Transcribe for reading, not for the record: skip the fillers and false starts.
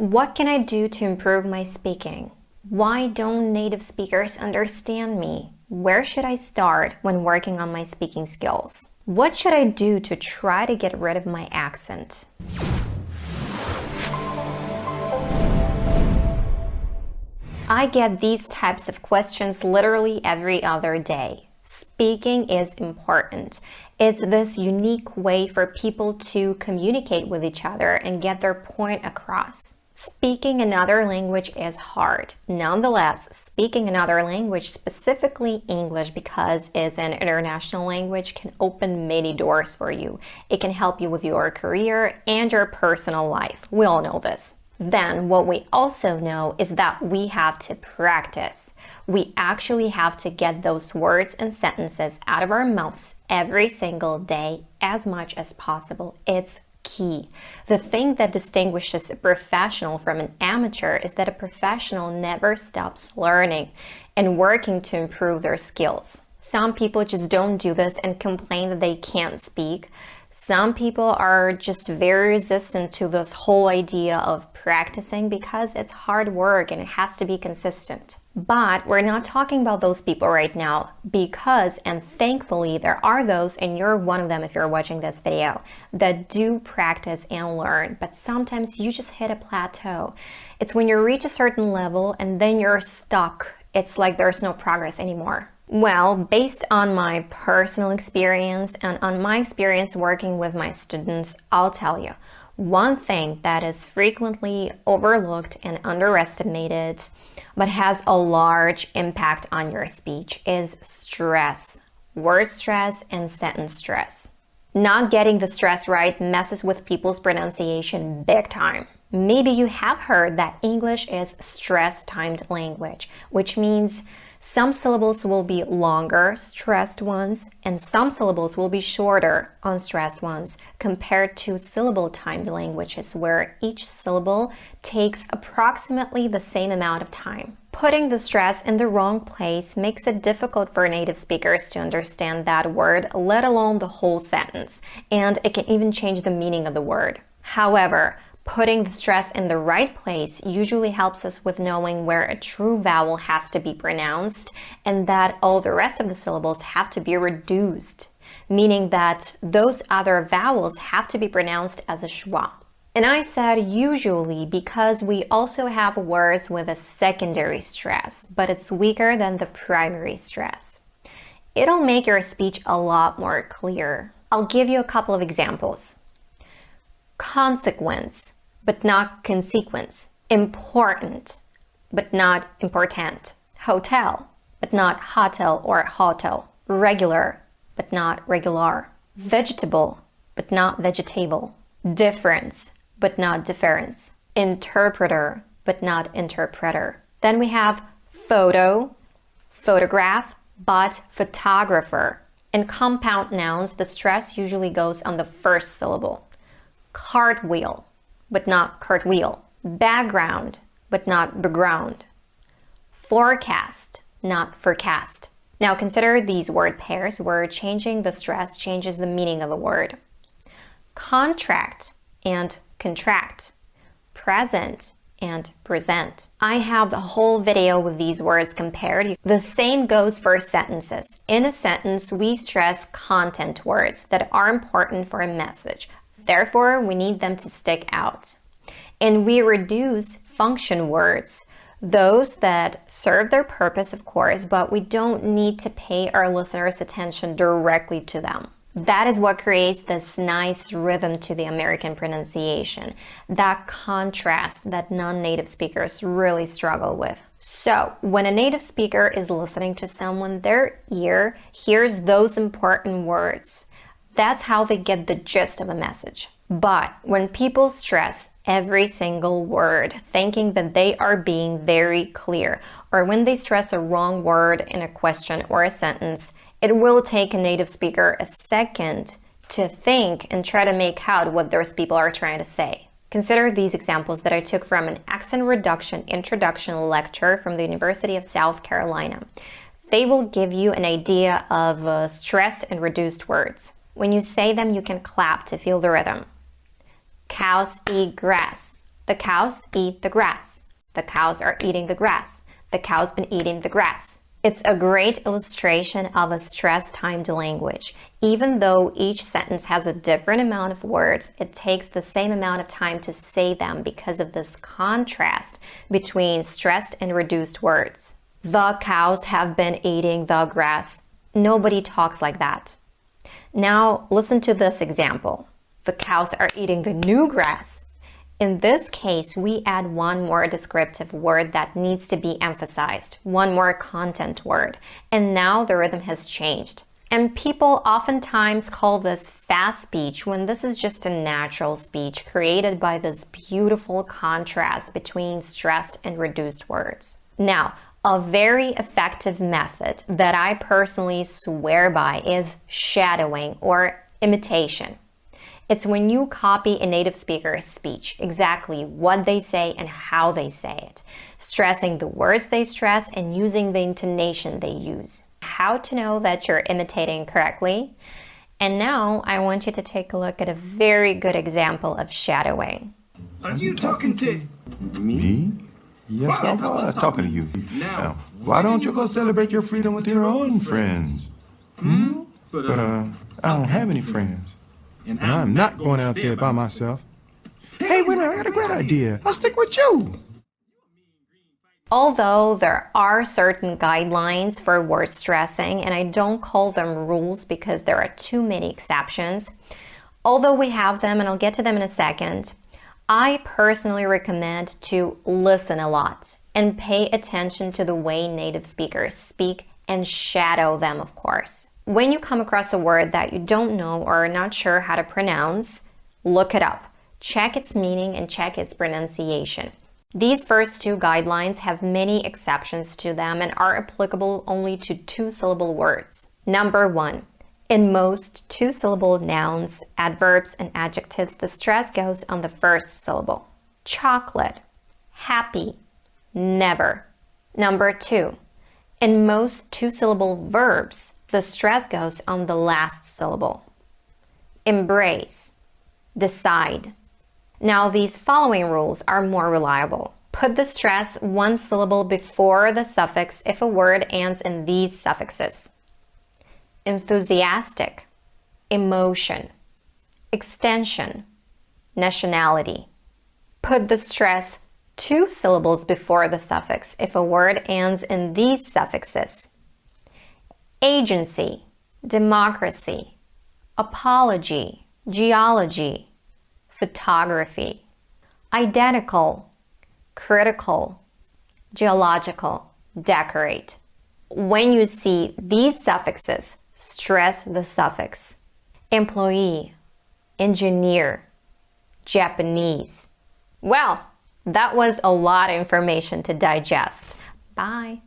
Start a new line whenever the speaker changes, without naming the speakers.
What can I do to improve my speaking? Why don't native speakers understand me? Where should I start when working on my speaking skills? What should I do to try to get rid of my accent? I get these types of questions literally every other day. Speaking is important. It's this unique way for people to communicate with each other and get their point across. Speaking another language is hard. Nonetheless, speaking another language, specifically English, because it's an international language, can open many doors for you. It can help you with your career and your personal life. We all know this. Then what we also know is that we have to practice. We actually have to get those words and sentences out of our mouths every single day as much as possible. It's key. The thing that distinguishes a professional from an amateur is that a professional never stops learning and working to improve their skills. Some people just don't do this and complain that they can't speak. Some people are just very resistant to this whole idea of practicing because it's hard work and it has to be consistent. But we're not talking about those people right now because, and thankfully, there are those, and you're one of them if you're watching this video, that do practice and learn, but sometimes you just hit a plateau. It's when you reach a certain level and then you're stuck. It's like there's no progress anymore. Well, based on my personal experience and on my experience working with my students, I'll tell you, one thing that is frequently overlooked and underestimated, but has a large impact on your speech is stress, word stress and sentence stress. Not getting the stress right messes with people's pronunciation big time. Maybe you have heard that English is stress-timed language, which means some syllables will be longer, stressed ones, and some syllables will be shorter, unstressed ones, compared to syllable-timed languages where each syllable takes approximately the same amount of time. Putting the stress in the wrong place makes it difficult for native speakers to understand that word, let alone the whole sentence, and it can even change the meaning of the word. However, putting the stress in the right place usually helps us with knowing where a true vowel has to be pronounced and that all the rest of the syllables have to be reduced, meaning that those other vowels have to be pronounced as a schwa. And I said usually because we also have words with a secondary stress, but it's weaker than the primary stress. It'll make your speech a lot more clear. I'll give you a couple of examples. Consequence, but not consequence. Important, but not important. Hotel, but not hotel or hotel. Regular, but not regular. Vegetable, but not vegetable. Difference, but not difference. Interpreter, but not interpreter. Then we have photo, photograph, but photographer. In compound nouns, the stress usually goes on the first syllable. Cartwheel, but not cartwheel. Background, but not background. Forecast, not forecast. Now consider these word pairs where changing the stress changes the meaning of a word. Contract and contract. Present and present. I have the whole video with these words compared. The same goes for sentences. In a sentence, we stress content words that are important for a message. Therefore, we need them to stick out. And we reduce function words, those that serve their purpose, of course, but we don't need to pay our listeners' attention directly to them. That is what creates this nice rhythm to the American pronunciation, that contrast that non-native speakers really struggle with. So, when a native speaker is listening to someone, their ear hears those important words. That's how they get the gist of a message. But when people stress every single word, thinking that they are being very clear, or when they stress a wrong word in a question or a sentence, it will take a native speaker a second to think and try to make out what those people are trying to say. Consider these examples that I took from an accent reduction introduction lecture from the University of South Carolina. They will give you an idea of stressed and reduced words. When you say them, you can clap to feel the rhythm. Cows eat grass. The cows eat the grass. The cows are eating the grass. The cow's been eating the grass. It's a great illustration of a stress-timed language. Even though each sentence has a different amount of words, it takes the same amount of time to say them because of this contrast between stressed and reduced words. The cows have been eating the grass. Nobody talks like that. Now, listen to this example. The cows are eating the new grass. In this case, we add one more descriptive word that needs to be emphasized, one more content word, and now the rhythm has changed. And people oftentimes call this fast speech when this is just a natural speech created by this beautiful contrast between stressed and reduced words. Now, a very effective method that I personally swear by is shadowing or imitation. It's when you copy a native speaker's speech, exactly what they say and how they say it, stressing the words they stress and using the intonation they use. How to know that you're imitating correctly? And now I want you to take a look at a very good example of shadowing.
Are you talking to
Me? Yes, I was talking to you. Now, why don't you go celebrate your freedom with your own friends? But I don't have any friends.
And
I'm not going out there by myself. Hey, wait a minute, I got a great idea. I'll stick with you.
Although there are certain guidelines for word stressing, and I don't call them rules because there are too many exceptions, although we have them, and I'll get to them in a second, I personally recommend to listen a lot and pay attention to the way native speakers speak and shadow them, of course. When you come across a word that you don't know or are not sure how to pronounce, look it up. Check its meaning and check its pronunciation. These first two guidelines have many exceptions to them and are applicable only to two-syllable words. Number 1. In most two-syllable nouns, adverbs, and adjectives, the stress goes on the first syllable. Chocolate, happy, never. Number 2. In most two-syllable verbs, the stress goes on the last syllable. Embrace, decide. Now, these following rules are more reliable. Put the stress one syllable before the suffix if a word ends in these suffixes. Enthusiastic, emotion, extension, nationality. Put the stress two syllables before the suffix if a word ends in these suffixes. Agency, democracy, apology, geology, photography. Identical, critical, geological, decorate. When you see these suffixes, stress the suffix. Employee, engineer, Japanese. Well, that was a lot of information to digest. Bye.